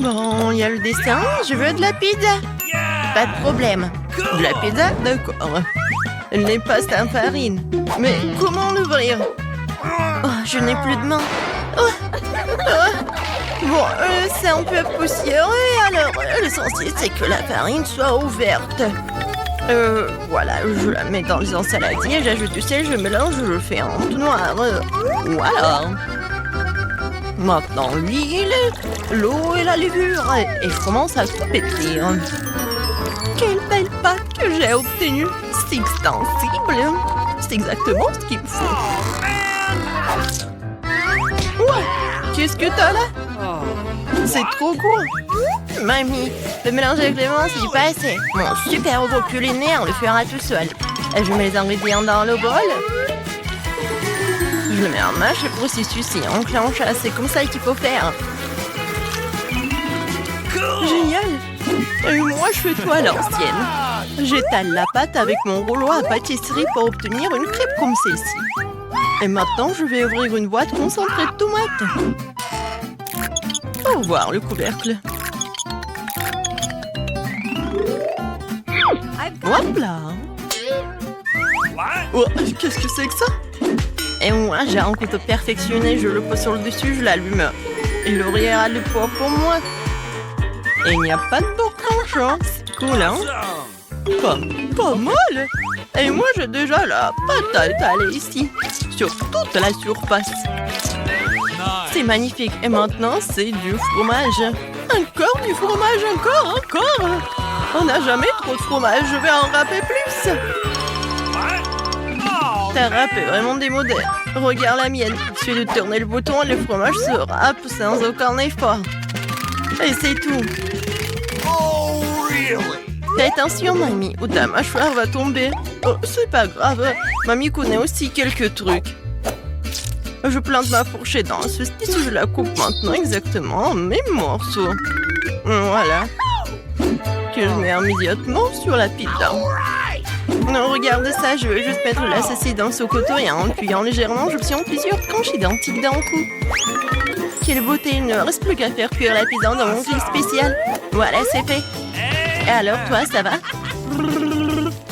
Bon, il y a le dessin. Je veux de la pizza. Pas de problème. De la pizza? D'accord. Elle n'est pas en farine. Mais comment l'ouvrir? Oh, je n'ai plus de main. Oh. Oh. Bon, c'est un peu poussiéreux, alors l'essentiel c'est que la farine soit ouverte. Voilà, je la mets dans les ensaladiers, j'ajoute du sel, je mélange, je fais un tout noir. Voilà. Maintenant l'huile, l'eau et la levure, et je commence à tout pétrir. Quelle belle pâte que j'ai obtenue. C'est extensible. C'est exactement ce qu'il me faut. Ouais, qu'est-ce que t'as là? C'est trop cool. Mamie, le mélange avec les menthes, c'est pas assez. Mon super robot culinaire le fera tout seul. Je mets les ingrédients dans le bol. Je le mets en marche, le processus est enclenche. C'est comme ça qu'il faut faire. Génial. Et moi, je fais tout à l'ancienne. J'étale la pâte avec mon rouleau à pâtisserie pour obtenir une crêpe comme celle-ci. Et maintenant, je vais ouvrir une boîte concentrée de tomates. Au revoir le couvercle. Hop là. Oh, qu'est-ce que c'est que ça? Et moi, j'ai un couteau perfectionné, je le pose sur le dessus, je l'allume. Et l'ouvrière a le poids pour moi. Et il n'y a pas de boucange, hein? C'est cool, hein? Pas mal. Et moi, j'ai déjà la pâte à étaler ici, sur toute la surface. C'est magnifique. Et maintenant, c'est du fromage. Encore du fromage, encore. On n'a jamais trop de fromage. Je vais en râper plus. Ta râpe est vraiment démodée. Regarde la mienne. Il suffit de tourner le bouton et le fromage se râpe sans aucun effort. Et c'est tout. Fais attention, mamie, ou ta mâchoire va tomber. Oh, c'est pas grave. Mamie connaît aussi quelques trucs. Je plante ma fourchette dans la saucisse, je la coupe maintenant exactement en mes morceaux. Voilà. Que je mets immédiatement sur la pizza. Non, regarde ça, je veux juste mettre la saucisse dans ce couteau et en appuyant légèrement, j'obtiens plusieurs tranches identiques d'un coup. Quelle beauté, il ne reste plus qu'à faire cuire la pizza dans mon fil spécial. Voilà, c'est fait. Et alors, toi, ça va?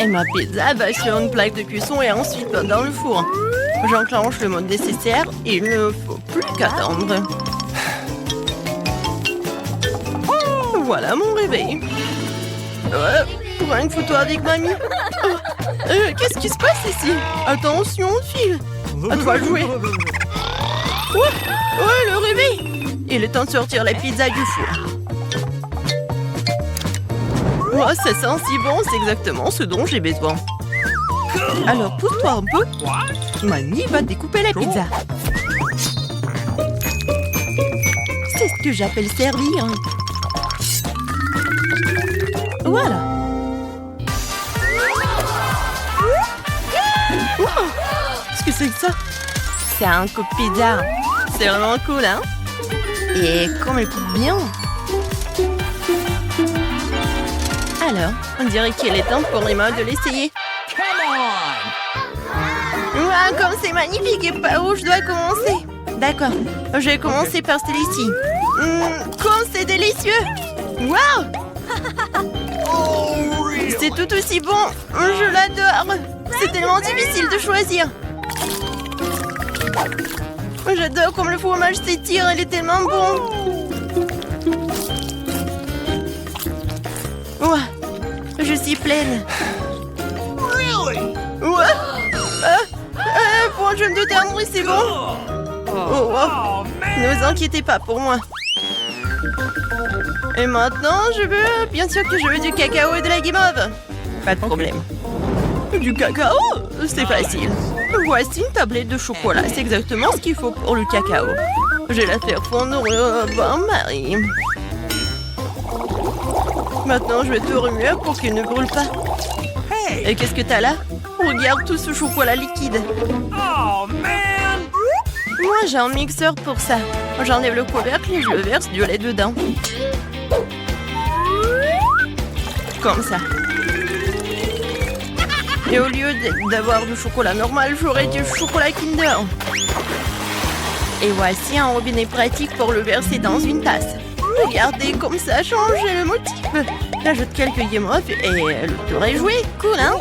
Et ma pizza va sur une plaque de cuisson et ensuite dans le four. J'enclenche le mode nécessaire et il ne faut plus qu'attendre. Voilà mon réveil. Prends une photo avec mamie. Qu'est-ce qui se passe ici? Attention, file. À toi de jouer. Ouais, le réveil. Il est temps de sortir la pizza du four. Oh, ça sent si bon, c'est exactement ce dont j'ai besoin. Alors, pousse-toi un peu. Mamie va découper la pizza. C'est ce que j'appelle servir. Voilà. Wow. Qu'est-ce que c'est que ça? C'est un coup de pizza. C'est vraiment cool, hein? Et comme elle coupe bien. Alors, on dirait qu'il est temps pour Emma de l'essayer. Wow, comme c'est magnifique et par où je dois commencer? D'accord, je vais commencer par celui-ci. Comme c'est délicieux! Wow! C'est tout aussi bon! Je l'adore! C'est tellement difficile de choisir! J'adore comme le fromage s'étire, il est tellement bon! Wow, je suis pleine! Ouais! Bon, je ne terminer, c'est bon. Oh, wow. Ne vous inquiétez pas pour moi. Et maintenant, bien sûr que je veux du cacao et de la guimauve. Pas de problème. Du cacao? C'est facile. Voici une tablette de chocolat. C'est exactement ce qu'il faut pour le cacao. Je vais la faire fondre au bain-marie. Maintenant, je vais tout remuer pour qu'il ne brûle pas. Et qu'est-ce que t'as là? Regarde tout ce chocolat liquide. Oh, man! Moi, j'ai un mixeur pour ça. J'enlève le couvercle et je verse du lait dedans. Comme ça. Et au lieu d'avoir du chocolat normal, j'aurai du chocolat Kinder. Et voici un robinet pratique pour le verser dans une tasse. Regardez comme ça a changé le motif. J'ajoute quelques guimauves et le tour est joué. Cool, hein?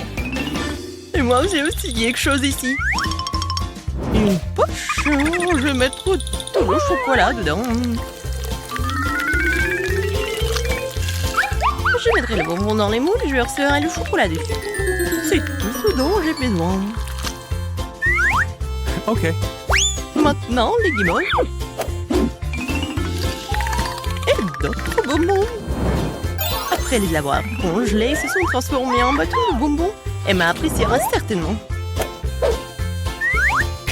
Et moi, j'ai aussi quelque chose ici. Une poche. Je vais mettre tout le chocolat dedans. Je mettrai le bonbon dans les moules et je verserai le chocolat dessus. C'est tout ce dont j'ai besoin. Ok. Maintenant, les guimauves. Et d'autres bonbons. Après les avoir congelés, ils se sont transformés en bâtons de bonbons. Emma appréciera certainement.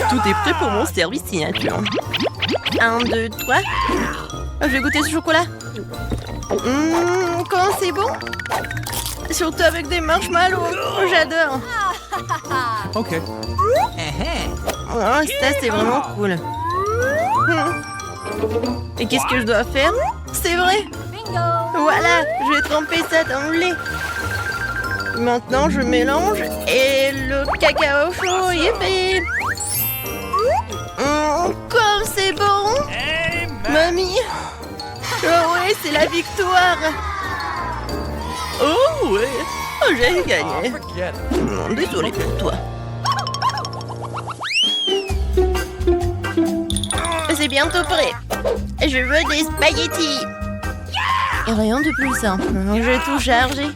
Tout est prêt pour mon service signature. 1, 2, 3. Je vais goûter ce chocolat. Comment c'est bon? Surtout avec des marshmallows. J'adore. Ok. Oh, ça, c'est vraiment cool. Et qu'est-ce que je dois faire? C'est vrai. Voilà, je vais tremper ça dans le lait. Maintenant, je mélange et le cacao chaud, yippee! Comme c'est bon! Mamie! Oh ouais, c'est la victoire! Oh ouais! Oh, j'ai gagné! Désolé pour toi. C'est bientôt prêt. Je veux des spaghettis. Et rien de plus simple. Je vais tout charger.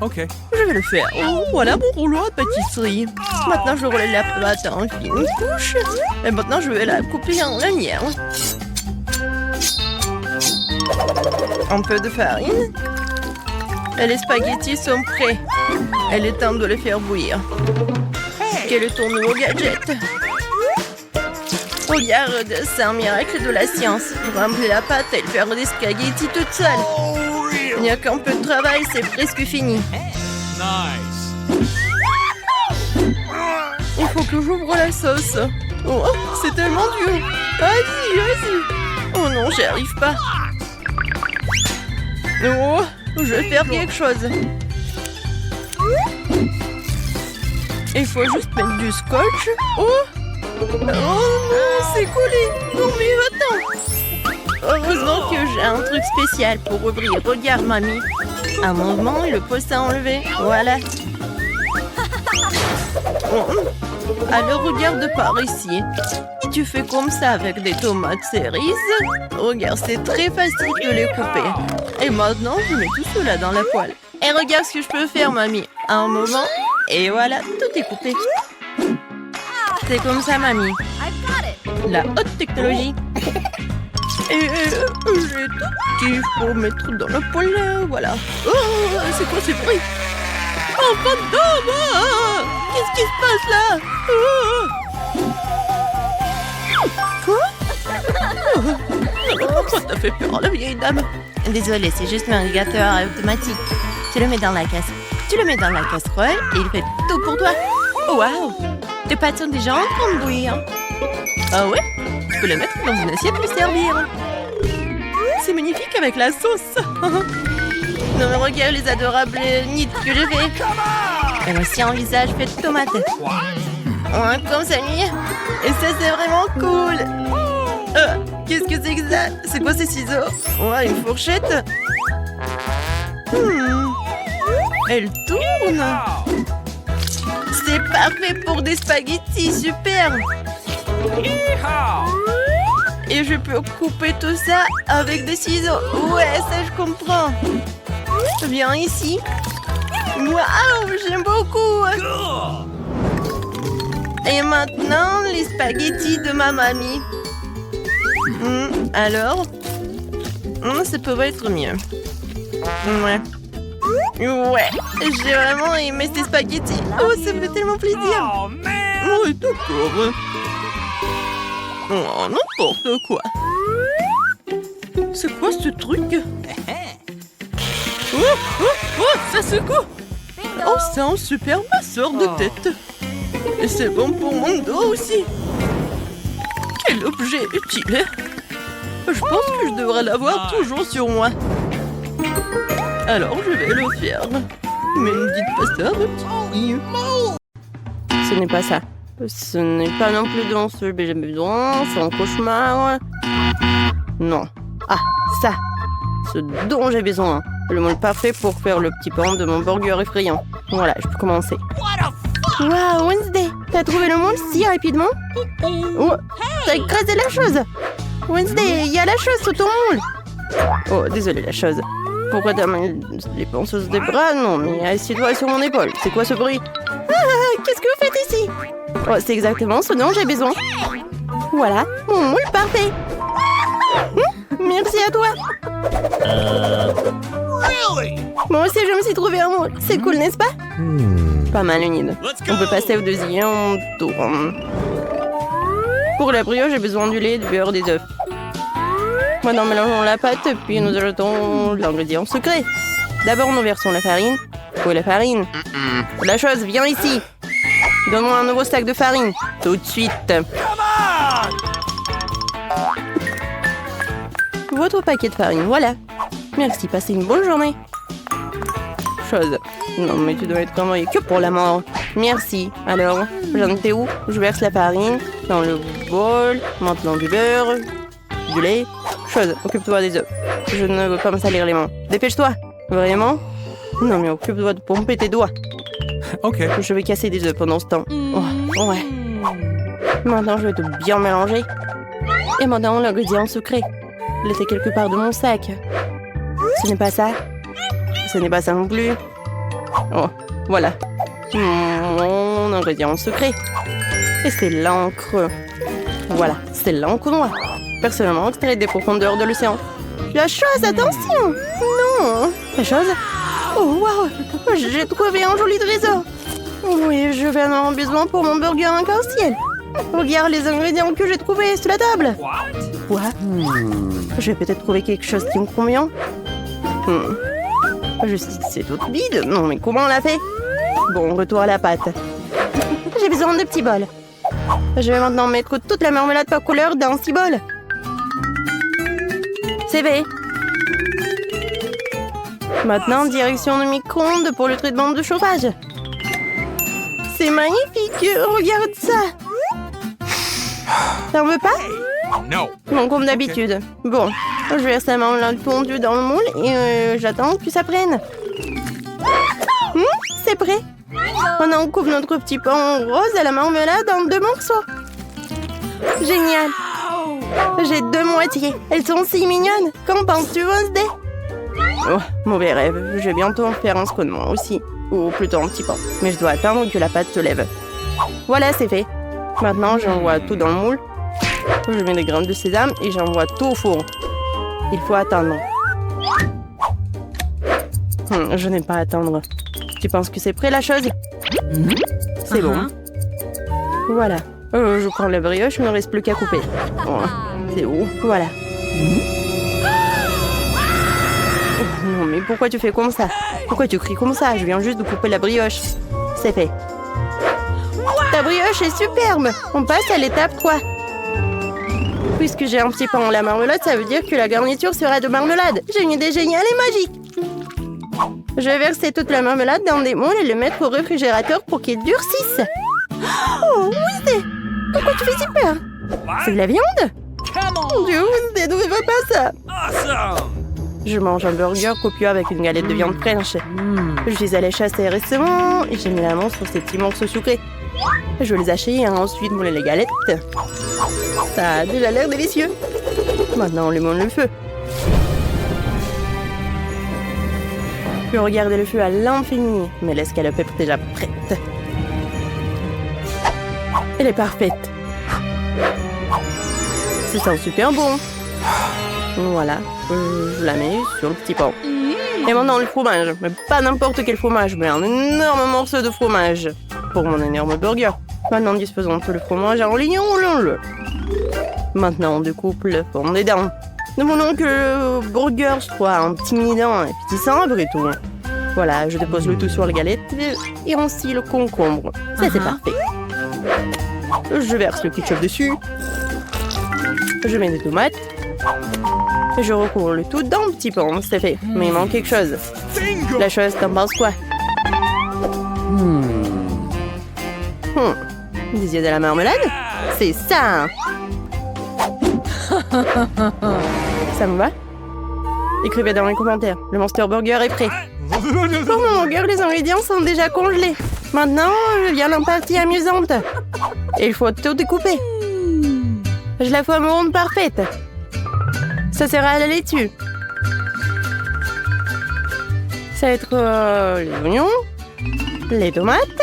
Ok. Je vais le faire. Oh, voilà mon rouleau de pâtisserie. Maintenant, je roule la pâte en fine couche. Et maintenant, je vais la couper en lanière. Un peu de farine. Et les spaghettis sont prêts. Il est temps de les faire bouillir. Quel est ton nouveau gadget? Regarde, c'est un miracle de la science. Je remplis la pâte et faire des spaghettis toute seule. Il n'y a qu'un peu de travail, c'est presque fini. Nice. Il faut que j'ouvre la sauce. Oh, c'est tellement dur. Vas-y, vas-y. Oh non, j'y arrive pas. Oh, je vais faire quelque chose. Il faut juste mettre du scotch. Oh, oh non, c'est collé. Non mais attends. Heureusement que j'ai un truc spécial pour ouvrir. Regarde, mamie. Un mouvement et le poste à enlever. Voilà. Oh. Alors regarde par ici. Si tu fais comme ça avec des tomates cerises, regarde, c'est très facile de les couper. Et maintenant, je mets tout cela dans la poêle. Et regarde ce que je peux faire, mamie. Un moment, et voilà, tout est coupé. C'est comme ça, mamie. La haute technologie. Et j'ai tout qu'il faut mettre dans la poêle. Voilà. Oh, c'est quoi ce bruit? Oh, fantôme! Qu'est-ce qui se passe là? Quoi? Pourquoi t'as fait peur, la vieille dame? Désolée, c'est juste un radiateur automatique. Tu le mets dans la casserole. Tu le mets dans la casserole et il fait tout pour toi. Oh, waouh! Tes pâtes sont déjà en train de bouillir. Ah ouais? Tu peux le mettre dans une assiette et le servir. C'est magnifique avec la sauce. Non mais regarde les adorables nids que je fais. Et voici un visage fait de tomates. Ouais, comme ça, lui. Et ça, c'est vraiment cool. Qu'est-ce que c'est que ça? C'est quoi ces ciseaux? Ouais, une fourchette. Elle tourne. C'est parfait pour des spaghettis, super. Et je peux couper tout ça avec des ciseaux. Ouais, ça je comprends. Viens ici. Waouh, j'aime beaucoup. Et maintenant, les spaghettis de ma mamie. Alors ça peut être mieux. Ouais. Ouais, j'ai vraiment aimé ces spaghettis. Oh, ça me fait tellement plaisir. Oh, man. Oh, d'accord. Oh, n'importe quoi. C'est quoi ce truc? Ça secoue. Oh, c'est un super masseur de tête. Et c'est bon pour mon dos aussi. Quel objet utile. Je pense que je devrais l'avoir toujours sur moi. Alors, je vais le faire. Mais ne dites pas ça, petit. Ce n'est pas ça. Ce n'est pas non plus dont j'ai besoin. C'est un cauchemar. Non. Ah, ça. ce dont j'ai besoin. Le moule parfait pour faire le petit pain de mon burger effrayant. Voilà, je peux commencer. Waouh, Wednesday, t'as trouvé le moule si rapidement? Oh, t'as écrasé la chose. Wednesday, il y a la chose sous ton moule. Oh, désolé la chose. Pourquoi t'as mis les penseuses des bras? Non, mais assieds-toi sur mon épaule. C'est quoi ce bruit? Ah, qu'est-ce que vous faites ici? Oh, c'est exactement ce dont j'ai besoin. Voilà, mon moule parfait. Merci à toi. Moi aussi, je me suis trouvé un moule. C'est cool, n'est-ce pas? Pas mal, Unide. On peut passer au deuxième tour. Pour la brioche, j'ai besoin du lait, du beurre, des œufs. Maintenant, mélangeons la pâte, puis nous ajoutons l'ingrédient secret. D'abord, nous versons la farine. Où est la farine? La chose, viens ici. Donne-moi un nouveau sac de farine. Tout de suite. Votre paquet de farine, voilà. Merci, passez une bonne journée. Chose. Non, mais tu dois être travaillé que pour la mort. Merci. Alors, j'en étais où? Je verse la farine dans le bol. Maintenant du beurre, du lait. Chose, occupe-toi des œufs. Je ne veux pas me salir les mains. Dépêche-toi. Vraiment? Non, mais occupe-toi de pomper tes doigts. Ok. Je vais casser des œufs pendant ce temps. Oh, ouais. Maintenant, je vais tout bien mélanger. Et maintenant, l'ingrédient secret. Laissez quelque part de mon sac. Ce n'est pas ça. Ce n'est pas ça non plus. Oh, voilà. Mon ingrédient secret. Et c'est l'encre. Voilà, c'est l'encre noire. Personnellement extrait des profondeurs de l'océan. La chose, attention! Non! La chose? Oh, waouh! J'ai trouvé un joli trésor. Oui, je vais en avoir besoin pour mon burger arc-en-ciel. Regarde les ingrédients que j'ai trouvés sur la table. Quoi? Je vais peut-être trouver quelque chose qui me convient. C'est toute vide. Non, mais comment on l'a fait? Bon, retour à la pâte. J'ai besoin de petits bols. Je vais maintenant mettre toute la marmelade par couleur dans 6 bols. C'est fait. Maintenant, direction du micro-ondes pour le traitement de chauffage. C'est magnifique. Regarde ça. T'en veux pas? No. Bon, comme d'habitude. Bon, je verse la marmelade fondue dans le moule et j'attends que ça prenne. C'est prêt. Maintenant, on coupe notre petit pain rose à la marmelade en 2 morceaux. Génial. J'ai 2 moitiés. Elles sont si mignonnes. Qu'en penses-tu, Wednesday? Oh, mauvais rêve. Je vais bientôt en faire un scone moi aussi. Ou plutôt un petit pain. Mais je dois attendre que la pâte se lève. Voilà, c'est fait. Maintenant, j'envoie tout dans le moule. Je mets des graines de sésame et j'envoie tout au four. Il faut attendre. Je n'aime pas attendre. Tu penses que c'est prêt, la chose? C'est bon. Voilà. Je prends la brioche, il ne me reste plus qu'à couper. Oh, c'est où? Voilà. Oh, non, mais pourquoi tu fais comme ça? Pourquoi tu cries comme ça? Je viens juste de couper la brioche. C'est fait. Ta brioche est superbe. On passe à l'étape 3. Puisque j'ai un petit pain en la marmelade, ça veut dire que la garniture sera de marmelade. J'ai une idée géniale et magique. Je vais verser toute la marmelade dans des moules et le mettre au réfrigérateur pour qu'il durcisse. Oh, Wednesday! Pourquoi tu fais si peur? C'est de la viande? Mon Dieu, Wednesday, ne fais pas ça! Awesome. Je mange un burger copieux avec une galette de viande fraîche. Je les allais chasser récemment et j'ai mis la main sur ces petits morceaux sucrés. Je vais les hacher et ensuite mouler les galettes. Ça a déjà l'air délicieux. Maintenant, on lui monte le feu. Je peux regarder le feu à l'infini, mais l'escalope est déjà prête. Elle est parfaite. Ça sent super bon. Voilà, je la mets sur le petit pain. Et maintenant le fromage, mais pas n'importe quel fromage, mais un énorme morceau de fromage pour mon énorme burger. Maintenant disposons tout le fromage en ligne, roulons-le. Maintenant on découpe le fond des dents. Nous voulons que le burger soit intimidant et appétissant après tout. Voilà, je dépose le tout sur la galette et ainsi le concombre. Ça c'est parfait. Je verse le ketchup dessus. Je mets des tomates. Je recouvre le tout dans le petit pain, c'est fait. Mais il manque quelque chose. La chose, t'en penses quoi? Des yeux de la marmelade? C'est ça! Ça me va? Écrivez dans les commentaires. Le Monster Burger est prêt. Pour mon burger, les ingrédients sont déjà congelés. Maintenant, vient la partie amusante. Il faut tout découper. Je la forme ronde parfaite. Ça sera à la laitue. Ça va être les oignons, les tomates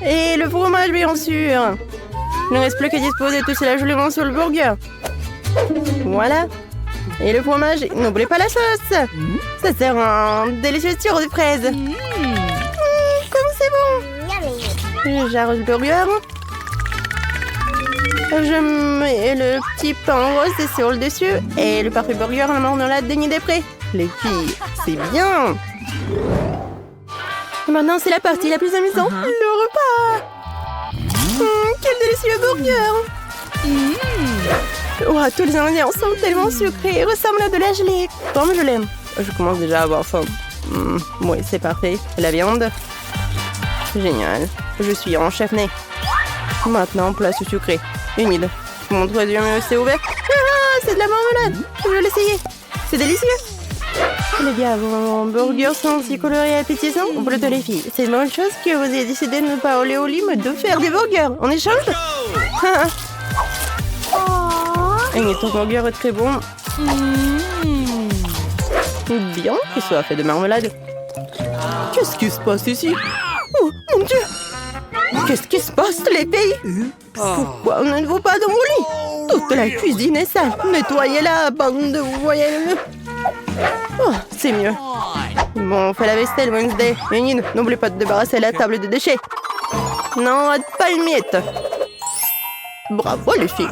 et le fromage, bien sûr. Il ne reste plus qu'à disposer tout cela joliment sur le burger. Voilà. Et le fromage, n'oubliez pas la sauce. Ça sera un délicieux sirop de fraises. Comme c'est bon. J'arrose le burger. Je mets le petit pain rose sur le dessus et le parfait burger en marmelade déni des prés. Les filles, c'est bien. Et maintenant, c'est la partie la plus amusante, le repas. Quel délicieux burger. Ouah, tous les ingrédients sont tellement sucrés et ressemblent à de la gelée. Comme je l'aime. Je commence déjà à avoir faim. Oui, c'est parfait. La viande. Génial. Je suis en chef-né. Maintenant, place au sucré. Humide. Mon troisième c'est ouvert. Ah, c'est de la marmelade. Je vais l'essayer. C'est délicieux. Les gars, vos burgers sont aussi colorés et appétissants. Plutôt les filles. C'est une bonne chose que vous ayez décidé de ne pas aller au lit, mais de faire des burgers. En échange. Et ton burger est très bon. Bien qu'il soit fait de marmelade. Qu'est-ce qui se passe ici? Oh, mon Dieu! Qu'est-ce qui se passe, les filles? Pourquoi on ne va pas dans mon lit? Toute la cuisine est sale. Nettoyez-la, bande de voyelles. Oh, c'est mieux. Bon, on fait la vaisselle, Wednesday. Ménine, n'oublie pas de débarrasser la table de déchets. Non, pas une miette. Bravo, les filles.